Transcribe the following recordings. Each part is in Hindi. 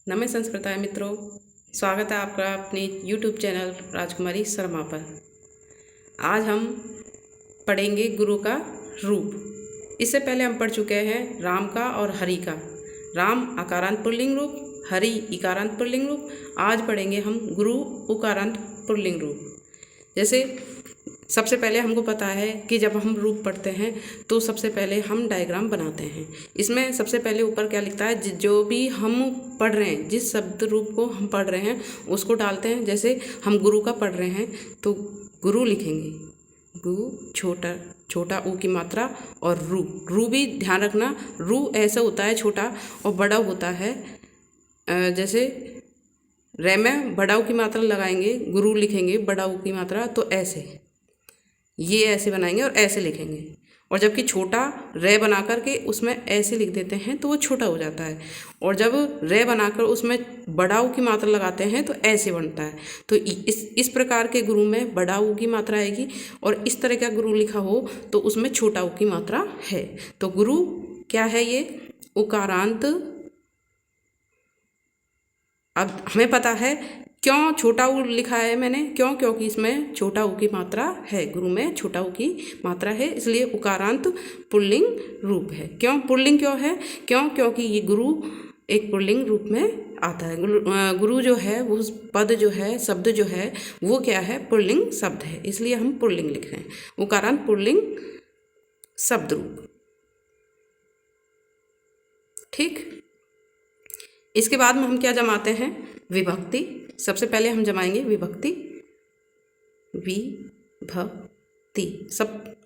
नमस्ते संस्कृताय मित्रों, स्वागत है आपका अपने YouTube चैनल राजकुमारी शर्मा पर। आज हम पढ़ेंगे गुरु का रूप। इससे पहले हम पढ़ चुके हैं राम का और हरि का। राम आकारांत पुल्लिंग रूप, हरि इकारांत पुल्लिंग रूप। आज पढ़ेंगे हम गुरु उकारांत पुल्लिंग रूप। जैसे सबसे पहले हमको पता है कि जब हम रूप पढ़ते हैं तो सबसे पहले हम डायग्राम बनाते हैं। इसमें सबसे पहले ऊपर क्या लिखता है, जो भी हम पढ़ रहे हैं, जिस शब्द रूप को हम पढ़ रहे हैं उसको डालते हैं। जैसे हम गुरु का पढ़ रहे हैं तो गुरु लिखेंगे, गु छोटा ऊ की मात्रा, और रू भी ध्यान रखना, रू ऐसा होता है छोटा और बड़ा होता है। जैसे रे में बड़ा ऊ की मात्रा लगाएंगे, गुरु लिखेंगे बड़ा ऊ की मात्रा, तो ऐसे ये ऐसे बनाएंगे और ऐसे लिखेंगे। और जबकि छोटा रे बना करके उसमें ऐसे लिख देते हैं तो वो छोटा हो जाता है। और जब रे बनाकर उसमें बड़ा ऊ की मात्रा लगाते हैं तो ऐसे बनता है। तो इस प्रकार के गुरु में बड़ा ऊ की मात्रा आएगी, और इस तरह का गुरु लिखा हो तो उसमें छोटा ऊ की मात्रा है। तो गुरु क्या है, ये उकारांत। अब हमें पता है क्यों छोटा ऊ लिखा है मैंने, क्योंकि इसमें छोटा ऊ की मात्रा है, गुरु में छोटा ऊ की मात्रा है, इसलिए उकारांत पुल्लिंग रूप है। क्यों पुल्लिंग क्यों है, क्योंकि ये गुरु एक पुल्लिंग रूप में आता है। गुरु जो है वो पद जो है, शब्द जो है वो क्या है, पुल्लिंग शब्द है, इसलिए हम पुल्लिंग लिख रहे हैं। उकारांत पुल्लिंग शब्द रूप। ठीक, इसके बाद में हम क्या जमाते हैं, विभक्ति। सबसे पहले हम जमाएंगे विभक्ति, विभक्ति।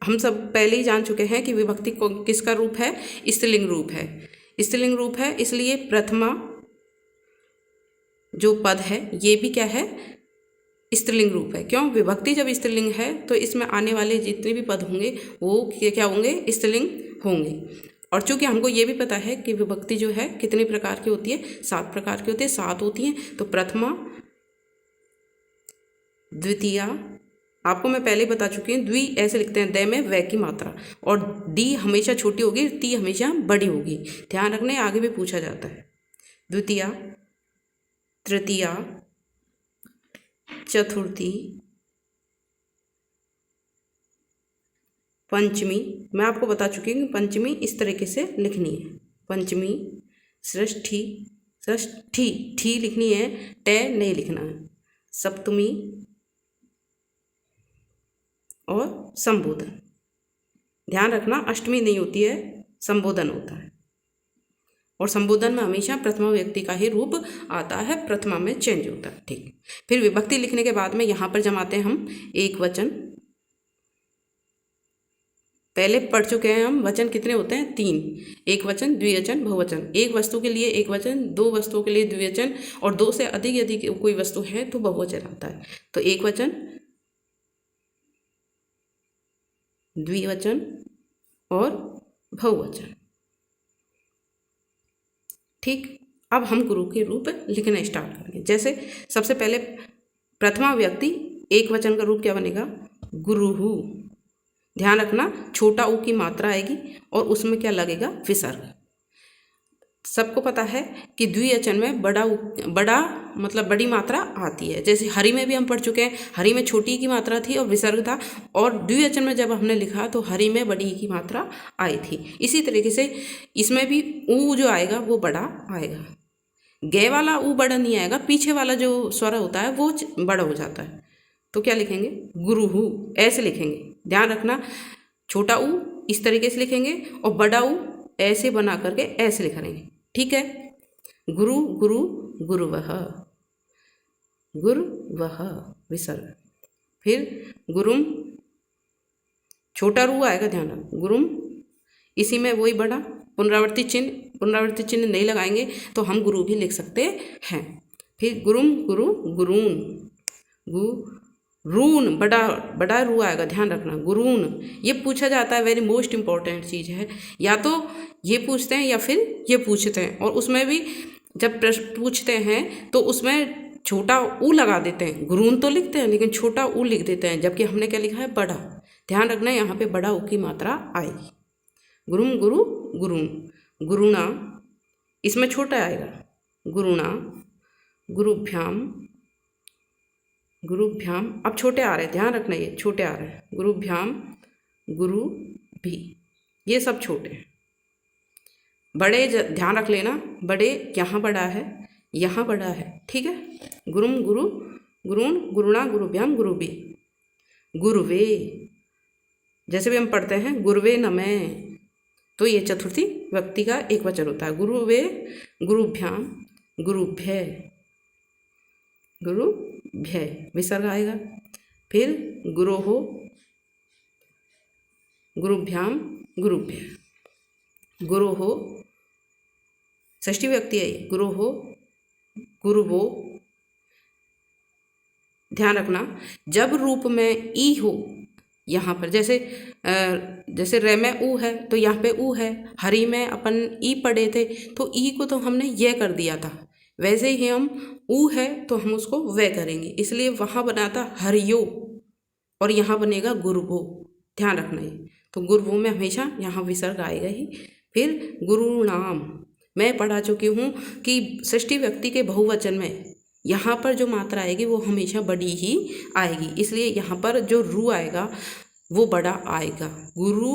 हम सब पहले ही जान चुके हैं कि विभक्ति किसका रूप है, स्त्रीलिंग रूप है। स्त्रीलिंग रूप है, इसलिए प्रथमा जो पद है ये भी क्या है, स्त्रीलिंग रूप है। क्यों, विभक्ति जब स्त्रीलिंग है तो इसमें आने वाले जितने भी पद होंगे वो क्या होंगे, स्त्रीलिंग होंगे। और चूंकि हमको ये भी पता है कि विभक्ति जो है कितने प्रकार की होती है, 7 प्रकार की होती है, 7 होती हैं। तो प्रथमा, द्वितीया, आपको मैं पहले बता चुकी हूँ, द्वि ऐसे लिखते हैं, द में व की मात्रा, और डी हमेशा छोटी होगी, ती हमेशा बड़ी होगी। ध्यान रखने, आगे भी पूछा जाता है। द्वितीया, तृतीया, चतुर्थी, पंचमी। मैं आपको बता चुकी हूँ पंचमी इस तरीके से लिखनी है। पंचमी, षष्ठी, ठी लिखनी है, टे नहीं लिखना है। सप्तमी और संबोधन। ध्यान रखना, अष्टमी नहीं होती है, संबोधन होता है। और संबोधन में हमेशा प्रथमा व्यक्ति का ही रूप आता है, प्रथमा में चेंज होता है। ठीक, फिर विभक्ति लिखने के बाद में यहाँ पर जमाते हैं हम एक वचन। पहले पढ़ चुके हैं हम, वचन कितने होते हैं, 3। एक वचन, द्विवचन, बहुवचन। एक वस्तु के लिए एक वचन, 2 वस्तुओं के लिए द्विवचन, और 2 से अधिक यदि कोई वस्तु है तो बहुवचन आता है। तो एक वचन, द्विवचन और बहुवचन। ठीक, अब हम गुरु के रूप लिखना स्टार्ट करेंगे। जैसे सबसे पहले प्रथमा व्यक्ति एक वचन का रूप क्या बनेगा, गुरुहु। ध्यान रखना, छोटा ऊ की मात्रा आएगी और उसमें क्या लगेगा, विसर्ग। सबको पता है कि द्विवचन में बड़ा मतलब बड़ी मात्रा आती है। जैसे हरि में भी हम पढ़ चुके हैं, हरि में छोटी की मात्रा थी और विसर्ग था, और द्विवचन में जब हमने लिखा तो हरि में बड़ी की मात्रा आई थी। इसी तरीके से इसमें भी ऊ जो आएगा वो बड़ा आएगा। गे वाला ऊ बड़ा नहीं आएगा, पीछे वाला जो स्वर होता है वो बड़ा हो जाता है। तो क्या लिखेंगे, गुरुहु, ऐसे लिखेंगे। ध्यान रखना, छोटा ऊ इस तरीके से लिखेंगे और बड़ा ऊ ऐसे बना करके ऐसे लिखेंगे। ठीक है, गुरु गुरु गुरुवः, गुरुवः विसर्ग। फिर गुरुम, छोटा रू आएगा, ध्यान रखना, गुरुम। इसी में वही बड़ा पुनरावर्ती चिन्ह नहीं लगाएंगे तो हम गुरु भी लिख सकते हैं। फिर गुरुम, गुरु, गुरून, गुरून, बड़ा रू आएगा, ध्यान रखना, गुरून। ये पूछा जाता है, वेरी मोस्ट इंपॉर्टेंट चीज़ है। या तो ये पूछते हैं या फिर ये पूछते हैं, और उसमें भी जब प्रश्न पूछते हैं तो उसमें छोटा ऊ लगा देते हैं। गुरून तो लिखते हैं लेकिन छोटा ऊ लिख देते हैं, जबकि हमने क्या लिखा है, बड़ा। ध्यान रखना, यहाँ पे बड़ा ऊ की मात्रा आएगी। गुरुम, गुरु, गुरून, गुरुणा, इसमें छोटा आएगा, गुरुणा, गुरुभ्याम, गुरुभ्याम। अब छोटे आ रहे हैं, ध्यान रखना ये छोटे आ रहे हैं। गुरुभ्याम, गुरु भी, ये सब छोटे हैं। बड़े ध्यान रख लेना, बड़े यहाँ बड़ा है, यहाँ बड़ा है, ठीक है। गुरुम, गुरु, गुरुण, गुरुणा, गुरुभ्याम, गुरु भी। गुरुवे, जैसे भी हम पढ़ते हैं गुरुवे नमः, तो ये चतुर्थी व्यक्ति का एक वचन होता है। गुरुवे, गुरुभ्याम, गुरुभ्य, गुरुभ्य विसर्ग आएगा। फिर गुरोहो, गुरुभ्याम, गुरुभ्य, गुरोहो षष्ठी व्यक्ति है ये। गुरोहो, गुरुवो। ध्यान रखना जब रूप में ई हो, यहाँ पर जैसे रे में ऊ है तो यहाँ पे ऊ है। हरि में अपन ई पढ़े थे तो ई को तो हमने ये कर दिया था, वैसे ही हम ऊ है तो हम उसको वे करेंगे, इसलिए वहाँ बना था हरियो और यहाँ बनेगा गुरुवो। ध्यान रखना ये, तो गुरुवो में हमेशा यहाँ विसर्ग आएगा ही। फिर गुरु नाम, मैं पढ़ा चुकी हूँ कि षष्ठी व्यक्ति के बहुवचन में यहाँ पर जो मात्रा आएगी वो हमेशा बड़ी ही आएगी, इसलिए यहाँ पर जो रू आएगा वो बड़ा आएगा। गुरु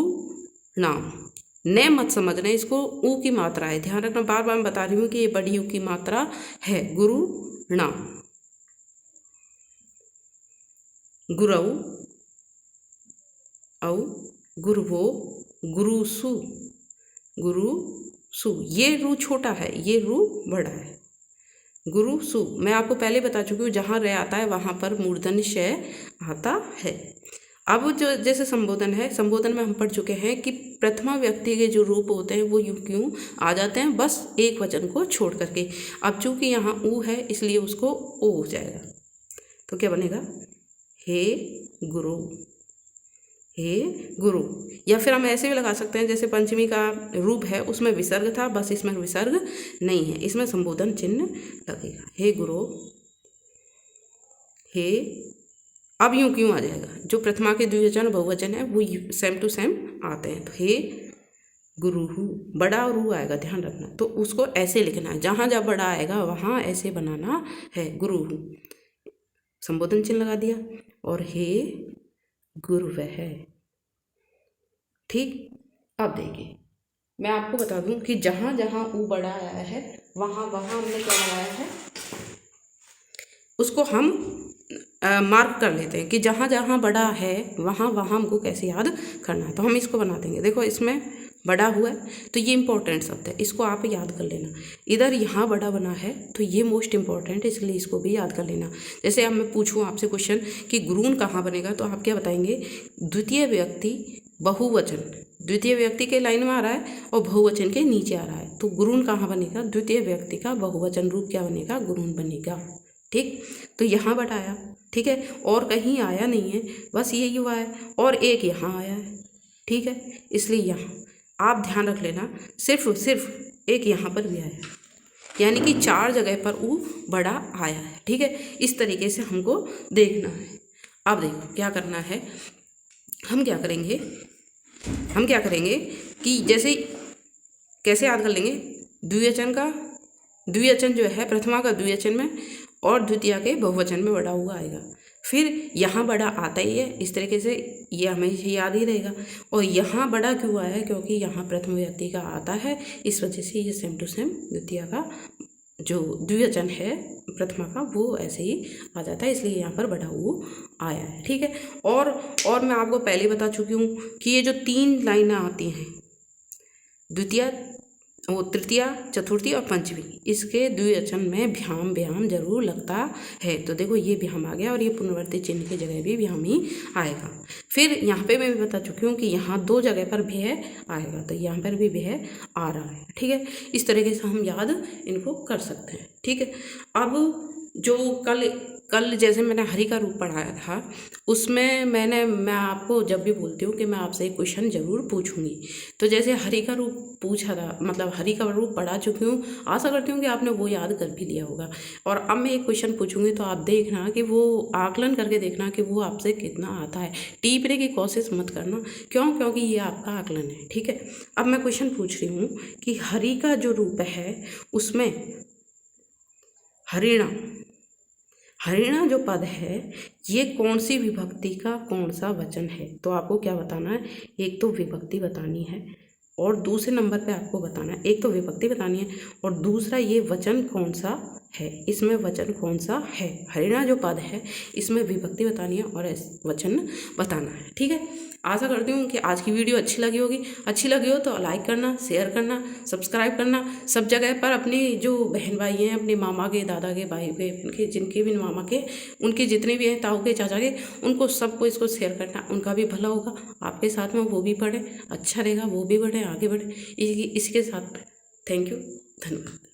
नाम, ने मत समझना इसको ऊ की मात्रा है, ध्यान रखना, बार बार मैं बता रही हूँ कि ये बड़ी ऊ की मात्रा है। गुरु नाम, गुरु औ, गुरुवो, गुरुसु, गुरुसु। ये रू छोटा है, ये रू बड़ा है। गुरुसु, मैं आपको पहले बता चुकी हूँ जहाँ रे आता है वहाँ पर मूर्धन्य श आता है। अब जो जैसे संबोधन है, संबोधन में हम पढ़ चुके हैं कि प्रथमा व्यक्ति के जो रूप होते हैं वो यूं क्यों आ जाते हैं, बस एक वचन को छोड़ करके। अब चूंकि यहाँ ऊ है इसलिए उसको ओ हो जाएगा, तो क्या बनेगा, हे गुरु, हे गुरु। या फिर हम ऐसे भी लगा सकते हैं जैसे पंचमी का रूप है उसमें विसर्ग था, बस इसमें विसर्ग नहीं है, इसमें संबोधन चिन्ह लगेगा, हे गुरु, हे। अब यूं क्यों आ जाएगा, जो प्रथमा के द्विवचन बहुवचन है वो सेम टू सेम आते हैं, तो हे गुरु, बड़ा और रू आएगा, ध्यान रखना। तो उसको ऐसे लिखना है, जहाँ जहाँ बड़ा आएगा वहाँ ऐसे बनाना है। गुरु, संबोधन चिन्ह लगा दिया, और हे गुरु वह, ठीक। अब देखिए मैं आपको बता दूं कि जहाँ जहाँ ऊ बड़ा आया है वहाँ वहाँ हमने क्या लगाया है, उसको हम मार्क कर लेते हैं कि जहाँ जहाँ बड़ा है वहाँ वहाँ हमको कैसे याद करना है। तो हम इसको बना देंगे, देखो इसमें बड़ा हुआ है तो ये इंपॉर्टेंट शब्द है, इसको आप याद कर लेना। इधर यहाँ बड़ा बना है तो ये मोस्ट इंपॉर्टेंट है, इसलिए इसको भी याद कर लेना। जैसे अब मैं पूछूँ आपसे क्वेश्चन कि गुरून कहाँ बनेगा, तो आप क्या बताएंगे, द्वितीय व्यक्ति बहुवचन, द्वितीय व्यक्ति के लाइन में आ रहा है और बहुवचन के नीचे आ रहा है, तो गुरून कहाँ बनेगा, द्वितीय व्यक्ति का बहुवचन रूप क्या बनेगा, गुरून बनेगा, ठीक। तो यहाँ बड़ा आया, ठीक है, और कहीं आया नहीं है, बस यही हुआ है, और एक यहाँ आया है, ठीक है, इसलिए यहाँ आप ध्यान रख लेना, सिर्फ एक यहाँ पर भी आया है, यानी कि 4 जगह पर ऊ बड़ा आया है, ठीक है। इस तरीके से हमको देखना है। अब देखो क्या करना है, हम क्या करेंगे कि जैसे कैसे याद कर लेंगे, द्विवचन का द्विवचन जो है प्रथमा का द्विवचन में और द्वितीय के बहुवचन में बड़ा हुआ आएगा, फिर यहाँ बड़ा आता ही है, इस तरीके से ये हमेशा याद ही रहेगा। और यहाँ बड़ा क्यों आया है, क्योंकि यहाँ प्रथम व्यक्ति का आता है, इस वजह से ये सेम टू सेम द्वितीय का जो द्विवचन है प्रथमा का वो ऐसे ही आ जाता है, इसलिए यहाँ पर बड़ा वो आया है, ठीक है। और मैं आपको पहले बता चुकी हूँ कि ये जो 3 लाइनें आती हैं, द्वितीय, वो तृतीया, चतुर्थी और पंचमी, इसके द्विवचन में भ्याम व्याम जरूर लगता है। तो देखो ये भ्याम आ गया और ये पुनर्वर्ती चिन्ह की जगह भी भ्याम ही आएगा। फिर यहाँ पे मैं भी बता चुकी हूँ कि यहाँ 2 जगह पर भय आएगा, तो यहाँ पर भी भय आ रहा है, ठीक है। इस तरीके से हम याद इनको कर सकते हैं, ठीक है। अब जो कल जैसे मैंने हरि का रूप पढ़ाया था उसमें मैं आपको जब भी बोलती हूँ कि मैं आपसे एक क्वेश्चन ज़रूर पूछूंगी, तो जैसे हरि का रूप पूछा था, मतलब हरि का रूप पढ़ा चुकी हूँ, आशा करती हूँ कि आपने वो याद कर भी लिया होगा। और अब मैं एक क्वेश्चन पूछूंगी तो आप देखना कि वो आकलन करके देखना कि वो आपसे कितना आता है, टीपने की कोशिश मत करना, क्योंकि ये आपका आकलन है, ठीक है। अब मैं क्वेश्चन पूछ रही हूँ कि हरि का जो रूप है उसमें हरिणा। हरिणा जो पद है ये कौन सी विभक्ति का कौन सा वचन है? तो आपको क्या बताना है, एक तो विभक्ति बतानी है और दूसरे नंबर पे आपको बताना है, एक तो विभक्ति बतानी है और दूसरा ये वचन कौन सा है, इसमें वचन कौन सा है। हरिणा जो पद है इसमें विभक्ति बतानी है और वचन बताना है। ठीक है, आशा करती हूँ कि आज की वीडियो अच्छी लगी होगी। अच्छी लगी हो तो लाइक करना, शेयर करना, सब्सक्राइब करना। सब जगह पर अपनी जो बहन भाई हैं, अपने मामा के, दादा के, भाई के, उनके जिनके भी मामा के, उनके जितने भी हैं, ताऊ के, चाचा के, उनको सबको इसको शेयर करना। उनका भी भला होगा, आपके साथ में वो भी पढ़े, अच्छा रहेगा, वो भी बढ़े, आगे बढ़े। इसके साथ थैंक यू, धन्यवाद।